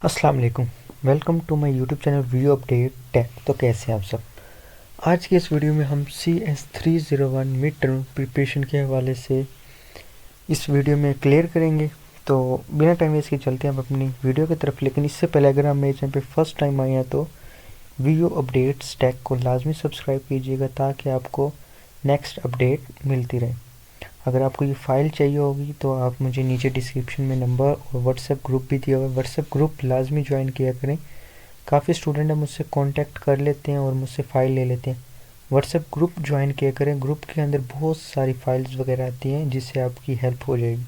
अस्सलाम वालेकुम। Welcome to my YouTube channel video update tech. तो कैसे हैं आप सब। आज की इस वीडियो में हम CS301 मिड टर्म प्रिपरेशन के हवाले से इस वीडियो में क्लियर करेंगे। तो बिना टाइम वेस्ट के चलते हैं हम अपनी वीडियो की तरफ। लेकिन इससे पहले अगर आप मेरे चैनल पे फर्स्ट टाइम आए हैं तो वीडियो अपडेट्स टेक को लाजमी सब्सक्राइब कीजिएगा ताकि आपको नेक्स्ट अपडेट मिलती रहे। अगर आपको ये फ़ाइल चाहिए होगी तो आप मुझे नीचे डिस्क्रिप्शन में नंबर और व्हाट्सएप ग्रुप भी दिया हुआ है, व्हाट्सएप ग्रुप लाजमी ज्वाइन किया करें। काफ़ी स्टूडेंट हैं मुझसे कांटेक्ट कर लेते हैं और मुझसे फ़ाइल ले लेते हैं। व्हाट्सएप ग्रुप ज्वाइन किया करें, ग्रुप के अंदर बहुत सारी फाइल्स वगैरह आती हैं जिससे आपकी हेल्प हो जाएगी।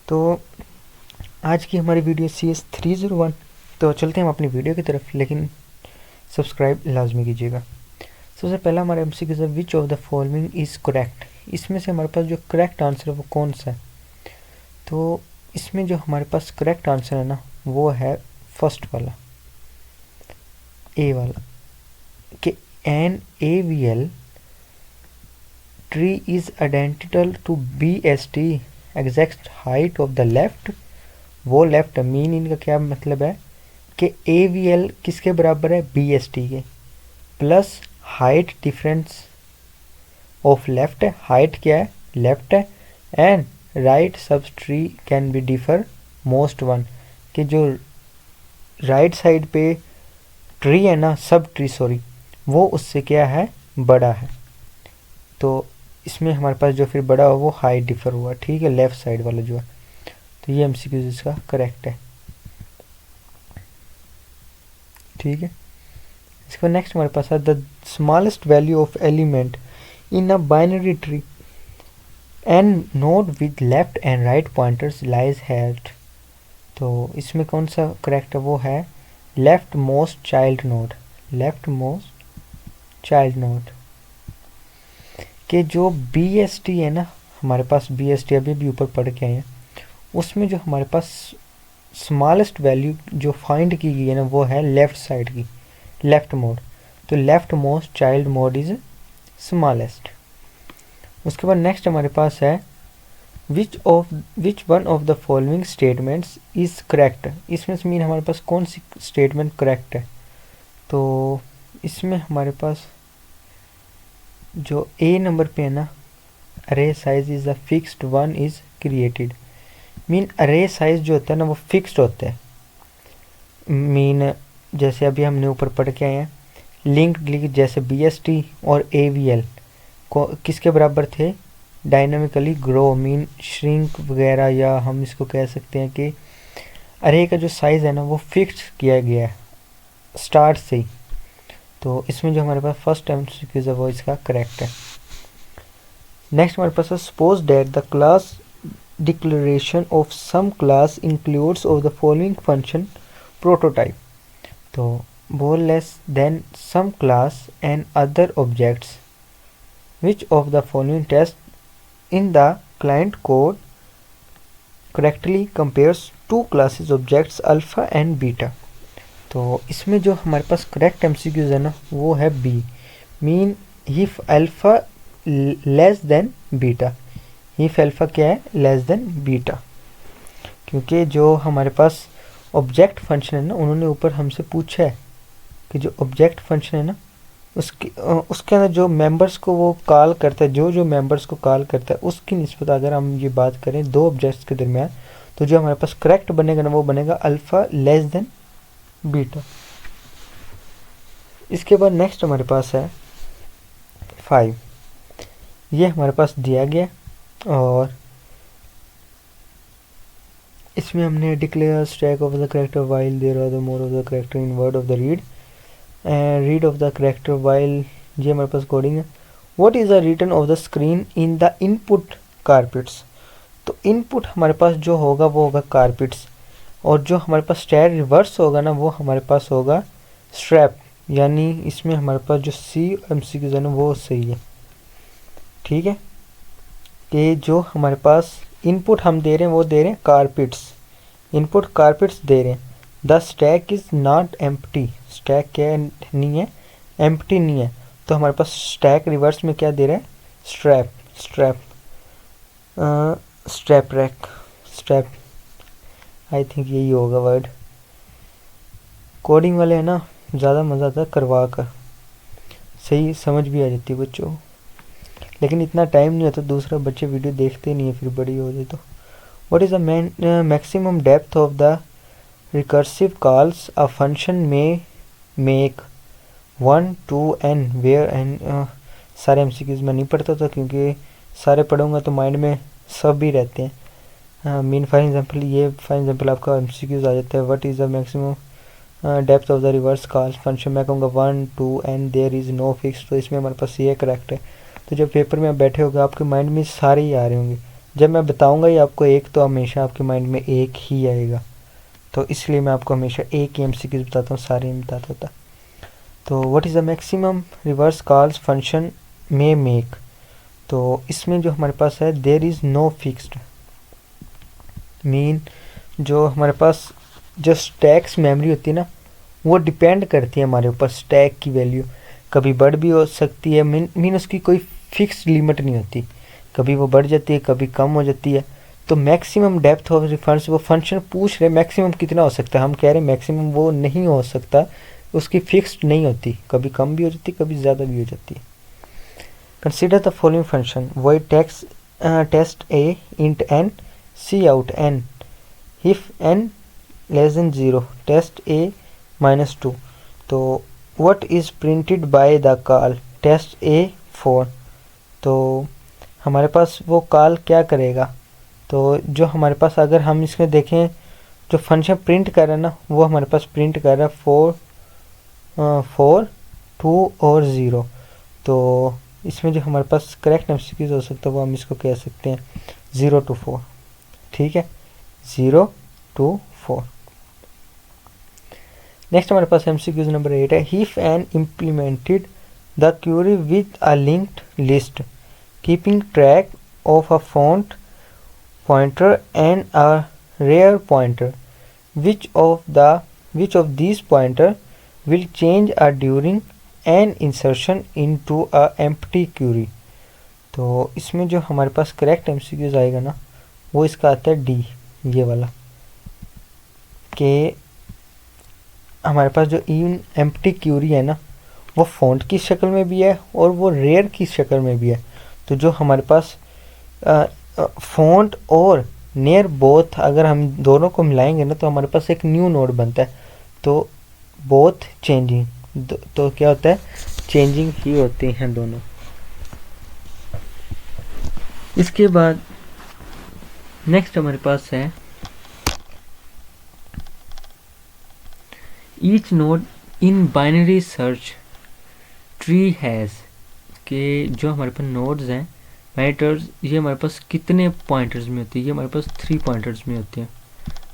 तो आज की हमारी वीडियो CS301। तो चलते हैं हम अपनी वीडियो की तरफ, लेकिन सब्सक्राइब लाजमी कीजिएगा। सबसे पहला हमारा MCQ है which of the following is correct. इसमें से हमारे पास जो करेक्ट आंसर है वो कौन सा है। तो इसमें जो हमारे पास करेक्ट आंसर है ना वो है फर्स्ट वाला, ए वाला, कि an AVL tree is identical to BST exact height of the left. वो लेफ्ट मीन इनका क्या मतलब है कि AVL किसके बराबर है, BST के, plus height difference of left है, हाइट क्या है, लेफ्ट है, and right sub tree can be differ most one, कि जो राइट साइड पे ट्री है ना, सब ट्री सॉरी, वो उससे क्या है, बड़ा है। तो इसमें हमारे पास जो फिर बड़ा हो वो हाइट डिफर हुआ, ठीक है, लेफ्ट साइड वाला जो है। तो ये MCQ इसका करेक्ट है, ठीक है। इसका नेक्स्ट हमारे पास है the smallest value of element in a binary tree and node with left and right pointers lies head. तो इसमें कौन सा करेक्ट है, वो है left most child node, left most child node. कि जो BST है ना, हमारे पास BST अभी भी ऊपर पढ़ के आए हैं, उसमें जो हमारे पास स्मॉलेस्ट वैल्यू जो फाइंड की गई है ना वो है लेफ्ट साइड की, लेफ्ट मोड। तो left most child mode is smallest. उसके बाद नेक्स्ट हमारे पास है which one of the following statements is correct. इसमें से मीन हमारे पास कौन सी स्टेटमेंट करेक्ट है। तो इसमें हमारे पास जो A नंबर पे है ना, अरे size is a fixed one is created, mean अरे साइज जो होता है ना वो फिक्स्ड होता है। मीन जैसे अभी हमने ऊपर पढ़ के आए हैं लिंक्ड, जैसे BST और AVL को किसके बराबर थे, डायनामिकली ग्रो, मीन श्रिंक वगैरह, या हम इसको कह सकते हैं कि अरे का जो साइज़ है ना वो फिक्स किया गया है स्टार्ट से ही। तो इसमें जो हमारे पास फर्स्ट MCQ है वो इसका करेक्ट है। नेक्स्ट हमारे पास है suppose that the class declaration of some class includes of the following function prototype. तो वो less than some class and other objects which of the following test in the client code correctly compares two classes objects alpha and beta. तो इसमें जो हमारे पास correct MCQ है ना वो है B, mean if alpha less than beta. If alpha क्या है, लेस देन बीटा। क्योंकि जो हमारे पास ऑब्जेक्ट फंक्शन है ना, उन्होंने ऊपर हमसे पूछा है कि जो ऑब्जेक्ट फंक्शन है ना उसके अंदर जो मेंबर्स को वो कॉल करता है, जो मेंबर्स को कॉल करता है उसकी निस्बत अगर हम ये बात करें दो ऑब्जेक्ट्स के दरमियान, तो जो हमारे पास करेक्ट बनेगा ना वो बनेगा अल्फ़ा लेस देन बीटा। इसके बाद नेक्स्ट हमारे पास है 5। ये हमारे पास दिया गया और इसमें हमने declare stack of the character while there are the more of the character in word of the read of the character while, ये हमारे पास कोडिंग है। What is the return of the screen in the input carpets. तो input हमारे पास जो होगा वो होगा कारपेट्स, और जो हमारे पास स्टैक रिवर्स होगा ना वो हमारे पास होगा स्ट्रैप। यानी इसमें हमारे पास जो CMCQ है ना वो सही है, ठीक है। कि जो हमारे पास इनपुट हम दे रहे हैं वो दे रहे हैं कारपेट्स, इनपुट कारपेट्स दे रहे हैं। The stack is not empty, stack क्या नहीं है, एम्प्टी नहीं है। तो हमारे पास स्टैक रिवर्स में क्या दे रहे हैं, strap, strap rack, strap, I think यही होगा वर्ड। कोडिंग वाले है ना, ज़्यादा मज़ा आता है करवा कर, सही समझ भी आ जाती है बच्चों को, लेकिन इतना टाइम नहीं होता, दूसरा बच्चे वीडियो देखते नहीं है फिर बड़ी हो जाए तो। What is the maximum depth of the recursive calls a function में मेक 1 2 n वेयर एन। सारे एमसीक्यूज में नहीं पढ़ता था क्योंकि सारे पढ़ूंगा तो माइंड में सब भी रहते हैं। मीन फॉर एग्जांपल, ये फॉर एग्जांपल आपका एमसीक्यूज आ जाता है, what is the maximum depth of the reverse call function, मैं कहूँगा 1 2 n there is no fix, तो इसमें हमारे पास ये करेक्ट है। तो जब पेपर में आप बैठे होगे आपके माइंड में सारे ही आ रहे होंगे, जब मैं बताऊंगा ही आपको एक, तो हमेशा आपके माइंड में एक ही आएगा, तो इसलिए मैं आपको हमेशा एक ही एमसीक्यूज बताता हूँ, सारे नहीं बताता था। तो what is the maximum reverse calls function में मेक, तो इसमें जो हमारे पास है there is no fixed, mean जो हमारे पास जो स्टैक्स मेमोरी होती है ना, वो डिपेंड करती है हमारे ऊपर, स्टैक की वैल्यू कभी बढ़ भी हो सकती है, मीन उसकी कोई फिक्स लिमिट नहीं होती, कभी वो बढ़ जाती है कभी कम हो जाती है। तो मैक्सिमम डेप्थ ऑफ रिफरेंस, वो फंक्शन पूछ रहे मैक्सिमम कितना हो सकता है, हम कह रहे हैं मैक्सिमम वो नहीं हो सकता, उसकी फिक्स्ड नहीं होती, कभी कम भी हो जाती कभी ज़्यादा भी हो जाती है। Consider the following function, void test a int n cout n, if n less than 0 test a -2, तो what is printed by the call test a 4, तो हमारे पास वो कॉल क्या करेगा, तो जो हमारे पास अगर हम इसमें देखें जो फंक्शन प्रिंट कर रहा है ना, वो हमारे पास प्रिंट कर रहा है 4 2 और 0, तो इसमें जो हमारे पास करेक्ट एमसीक्यूज हो सकता है वो हम इसको कह सकते हैं 0 to 4, ठीक है, 0 to 4। नेक्स्ट हमारे पास एमसीक्यूज नंबर 8 है, if an implemented the query with a linked list keeping track of a font pointer and a rear pointer, which of these pointer will change during an insertion into a empty query, तो इसमें जो हमारे पास correct MCQs आएगा ना, वो इसका आता है डी, ये वाला, कि हमारे पास जो इन एम्प्टी क्यूरी है ना, वो फॉन्ट की शक्ल में भी है और वो रेयर की शक्ल में भी है, तो जो हमारे पास फॉन्ट और नियर बोथ अगर हम दोनों को मिलाएंगे ना, तो हमारे पास एक न्यू नोड बनता है, तो बोथ चेंजिंग, तो क्या होता है, चेंजिंग ही होते हैं दोनों। इसके बाद नेक्स्ट हमारे पास है each node in binary search tree has, के जो हमारे पास नोड्स हैं मैटर्स, ये हमारे पास कितने पॉइंटर्स में होती है, ये हमारे पास 3 पॉइंटर्स में होती है।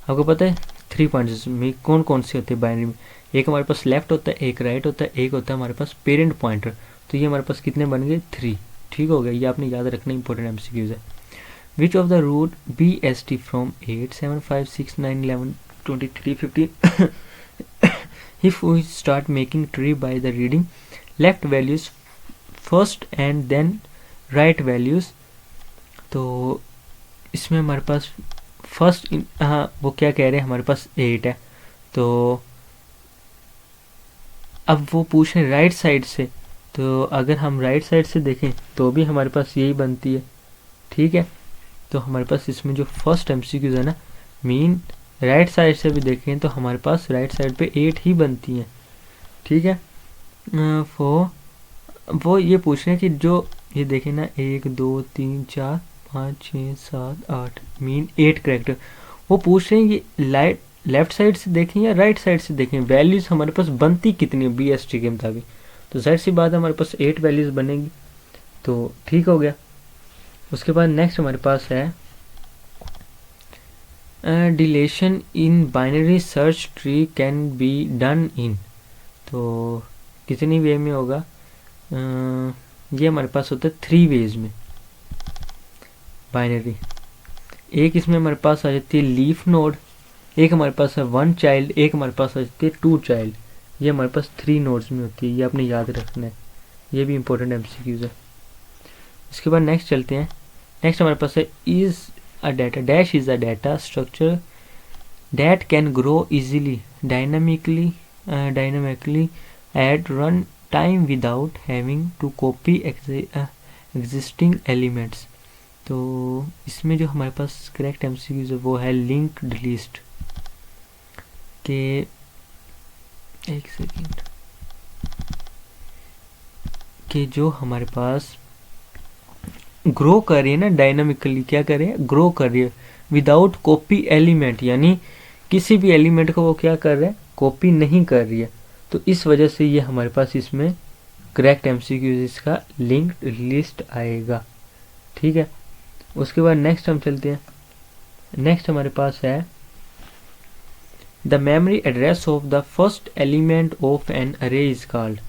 आपको पता है 3 पॉइंटर्स में कौन कौन से होते हैं बाइनरी में, एक हमारे पास लेफ्ट होता है, एक राइट होता है, एक होता है हमारे पास पेरेंट पॉइंटर, तो ये हमारे पास कितने बन गए 3, ठीक हो गया, ये आपने याद रखना इंपॉर्टेंट एमसीक्यूज है। Which of the root BST from 8 7 5 6 9 11 23 15 if we start making tree by the reading left values first and then right values, तो इसमें हमारे पास फर्स्ट हाँ वो क्या कह रहे हैं, हमारे पास 8 है, तो अब वो पूछ रहे राइट साइड से, तो अगर हम राइट साइड से देखें तो भी हमारे पास यही बनती है, ठीक है, तो हमारे पास इसमें जो फर्स्ट एमसीक्यूज है ना, मीन राइट साइड से भी देखें तो हमारे पास राइट साइड पे 8 ही बनती हैं, ठीक है। वो ये पूछ रहे हैं कि जो ये देखें ना 1 2 3 4 5 6 7 8 मीन 8 करेक्टर, वो पूछ रहे हैं कि लेफ्ट साइड से देखें या राइट साइड से देखें, वैल्यूज़ हमारे पास बनती कितनी है BST के मुताबिक, तो जाहिर सी बात है हमारे पास 8 वैल्यूज़ बनेगी, तो ठीक हो गया। उसके बाद नेक्स्ट हमारे पास है deletion in binary search tree can be done in, तो कितनी वे में होगा, ये हमारे पास होता है 3 वेज में बाइनरी। एक इसमें हमारे पास आ जाती है लीफ नोड, एक हमारे पास है 1 चाइल्ड, एक हमारे पास आ जाती है 2 चाइल्ड, ये हमारे पास 3 नोड्स में होती है, ये आपने याद रखना है, ये भी इंपॉर्टेंट एमसीक्यूज है। इसके बाद नेक्स्ट चलते हैं, नेक्स्ट हमारे पास है is a data dash is a data structure that can grow easily dynamically dynamically at run time without having to copy existing elements। तो इसमें जो हमारे पास करेक्ट एमसीक्यूज है वो है लिंक्ड लिस्ट के, एक सेकेंड, कि जो हमारे पास ग्रो कर रही है ना डायनामिकली, क्या कर रही है, ग्रो कर रही है विदाउट कॉपी एलिमेंट, यानी किसी भी एलिमेंट को वो क्या कर रहे हैं, कॉपी नहीं कर रही है। तो इस वजह से ये हमारे पास इसमें करेक्ट एमसीक्यूज इसका लिंक्ड लिस्ट आएगा। ठीक है, उसके बाद नेक्स्ट हम चलते हैं। नेक्स्ट हमारे पास है the memory address of the first element of an array is called.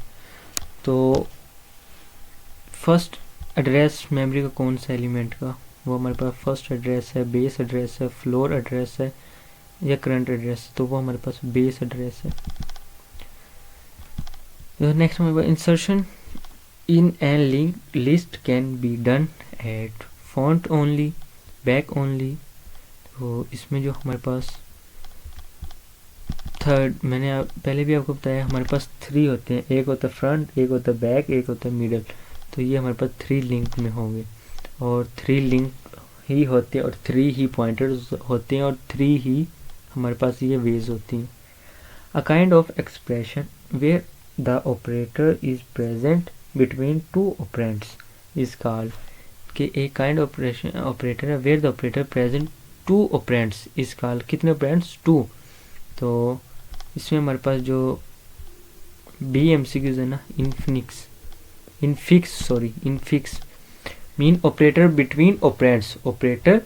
तो फर्स्ट एड्रेस मेमोरी का कौन सा एलिमेंट का, वो हमारे पास फर्स्ट एड्रेस है, बेस एड्रेस है, फ्लोर एड्रेस है या करंट एड्रेस, तो वो हमारे पास बेस एड्रेस है। नेक्स्ट हमारे पास insertion in an link list can be done at front only, back only. तो इसमें जो हमारे पास थर्ड, मैंने पहले भी आपको बताया हमारे पास 3 होते हैं, एक होता है फ्रंट, एक होता है बैक, एक होता है मिडल। तो ये हमारे पास 3 लिंक में होंगे और 3 लिंक ही होते हैं और 3 ही पॉइंटर्स होते हैं और 3 ही हमारे पास ये वेज होती हैं। A kind of expression where the operator is present between 2 operands is called, कि एक काइंड ऑपरेशन ऑपरेटर है where the operator present 2 operands is called. कितने ऑपरेंड्स, 2। तो इसमें हमारे पास जो बी एमसीक्यूज है ना, infix mean operator between operands, operator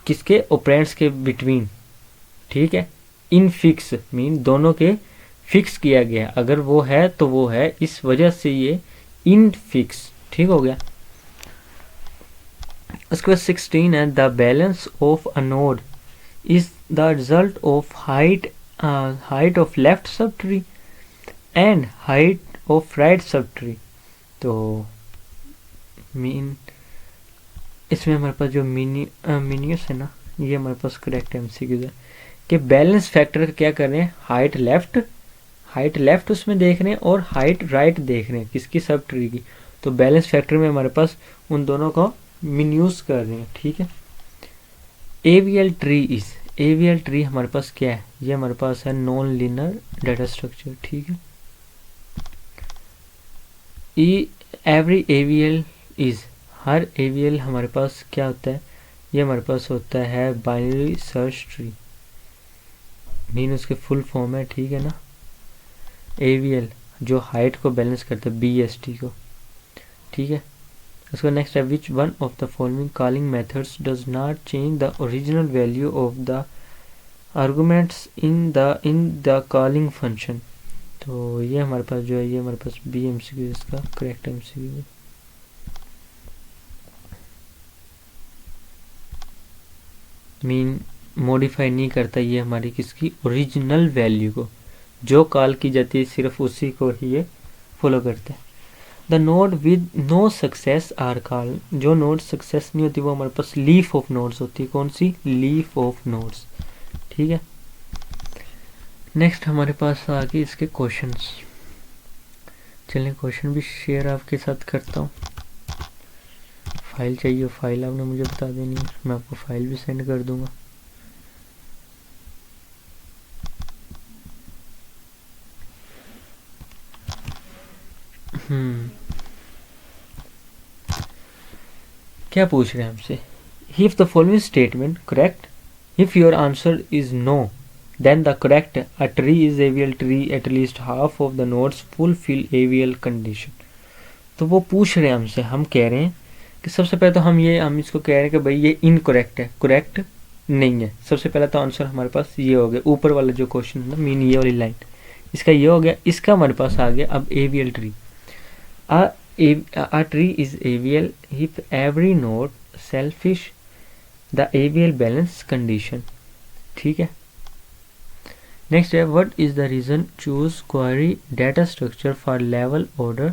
किसके, ऑपरेंड्स के बिटवीन। ठीक है, इनफिक्स मीन दोनों के फिक्स किया गया, अगर वो है तो वो है, इस वजह से ये इनफिक्स। ठीक हो गया। उसके बाद 16 है the balance of a node is the result of height of left sub tree and height of right sub tree. तो मीन इसमें हमारे पास जो मीनियस है ना, ये हमारे पास करेक्ट एमसीक्यूज है कि बैलेंस फैक्टर का क्या कर रहे हैं, हाइट लेफ्ट उसमें देख रहे हैं और हाइट राइट देख रहे हैं, किसकी, सब ट्री की। तो बैलेंस फैक्टर में हमारे पास उन दोनों को मिन्यूज कर रहे हैं। ठीक है। एवीएल ट्री हमारे पास क्या है, ये हमारे पास है नॉन लीनियर डाटा स्ट्रक्चर। ठीक है। Every AVL is, her AVL हमारे पास क्या होता है, ये हमारे पास होता है बाइनरी सर्च ट्री, मीन उसके फुल फॉर्म है। ठीक है ना, एवीएल जो हाइट को बैलेंस करता है, बीएसटी को। ठीक है। उसका नेक्स्ट है which one of the following calling methods does not change the original value of the arguments in the calling function. तो ये हमारे पास जो है, ये हमारे पास बी एमसीक्यू इसका करेक्ट एमसीक्यू है। मीन मॉडिफाई नहीं करता ये हमारी किसकी, ओरिजिनल वैल्यू को, जो कॉल की जाती है सिर्फ उसी को ही ये फॉलो करता है। The node with no success are called, जो नोड सक्सेस नहीं होती वो हमारे पास लीफ ऑफ नोड्स होती है। कौन सी, लीफ ऑफ नोड्स। ठीक है। नेक्स्ट हमारे पास आगे इसके क्वेश्चंस। चलिए क्वेश्चन भी शेयर आपके साथ करता हूँ। फाइल चाहिए, फाइल आपने मुझे बता देनी है, मैं आपको फाइल भी सेंड कर दूंगा। क्या पूछ रहे हैं हमसे, if the following statement correct, if your answer is no then the correct a tree is AVL tree at least half of the nodes fulfill AVL condition। तो वो पूछ रहे हैं हमसे, हम कह रहे हैं कि सबसे पहले तो हम इसको कह रहे हैं कि भाई ये इनकरेक्ट है, करेक्ट नहीं है। सबसे पहला तो आंसर हमारे पास ये हो गया, ऊपर वाला जो क्वेश्चन है ना, मीन ये वाली लाइन, इसका ये हो गया। इसका हमारे पास आ गया अब AVL tree. a tree is AVL if every node selfish the AVL balance condition। ठीक है। नेक्स्ट है what is the reason choose query data structure for level order.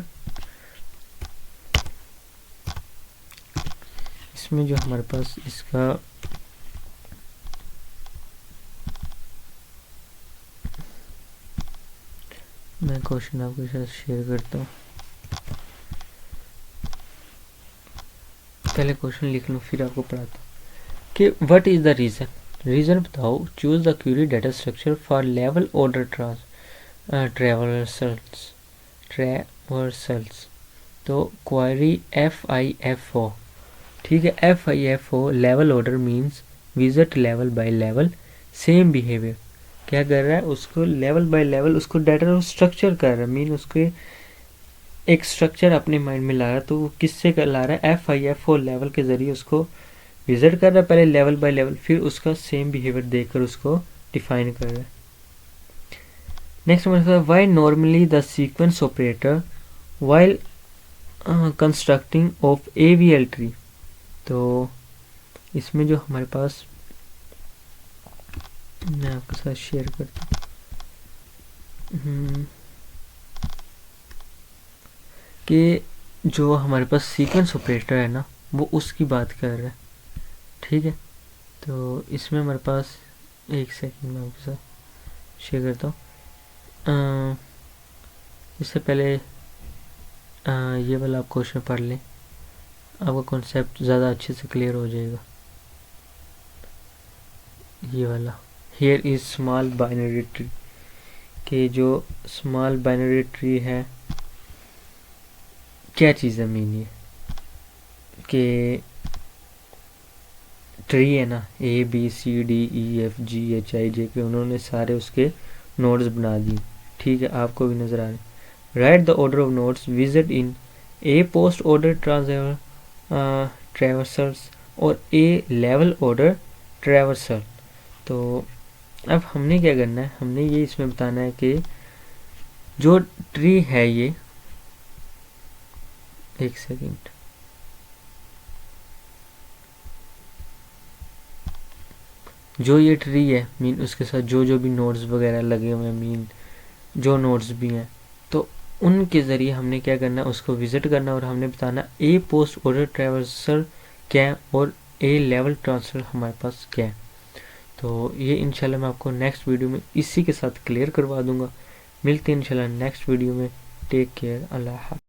इसमें जो हमारे पास इसका मैं क्वेश्चन आपके साथ शेयर करता हूँ। पहले क्वेश्चन लिख लूँ फिर आपको पढ़ाता हूँ कि what is the reason. Reason बताओ। Choose the query data structure for level order traversals. तो क्वेरी FIFO, ठीक है। FIFO level order means visit level by level same behaviour. क्या कर रहा है, उसको लेवल बाय लेवल उसको डाटा स्ट्रक्चर कर रहा है, मीन उसके एक स्ट्रक्चर अपने माइंड में ला रहा है। तो वो किससे कर ला रहा है, FIFO लेवल के जरिए उसको विजिट कर रहा है पहले लेवल बाय लेवल, फिर उसका सेम बिहेवियर देखकर उसको डिफाइन कर रहा है। नेक्स्ट मतलब why normally the sequence operator while constructing of AVL tree. तो इसमें जो हमारे पास, मैं आपके साथ शेयर करता हूँ कि जो हमारे पास सीक्वेंस ऑपरेटर है ना, वो उसकी बात कर रहा है, ठीक है। तो इसमें हमारे पास, एक सेकंड में आपके साथ शेयर करता हूँ। इससे पहले ये वाला आप क्वेश्चन पढ़ लें, आपका कॉन्सेप्ट ज़्यादा अच्छे से क्लियर हो जाएगा। ये वाला, here is small binary tree, कि जो स्मॉल बाइनरी ट्री है क्या चीज़ है, मीन ये कि ट्री है ना, ABCDEFGHIJ, उन्होंने सारे उसके नोड्स बना दिए, ठीक है, आपको भी नज़र आ रहे हैं। Write the order of nodes visit in A post order traversals और A लेवल ऑर्डर ट्रैवर्सल। तो अब हमने क्या करना है, हमने ये इसमें बताना है कि जो ट्री है ये, एक सेकेंड, जो ये ट्री है मीन उसके साथ जो जो भी नोड्स वगैरह लगे हुए हैं, मीन जो नोड्स भी हैं, तो उनके ज़रिए हमने क्या करना है, उसको विजिट करना और हमने बताना A पोस्ट ऑर्डर ट्रैवर्सल क्या है और A लेवल ट्रांसफर हमारे पास क्या है। तो ये इंशाल्लाह मैं आपको नेक्स्ट वीडियो में इसी के साथ क्लियर करवा दूंगा। मिलते हैं इंशाल्लाह नेक्स्ट वीडियो में। टेक केयर, अल्लाह हाफ़िज़।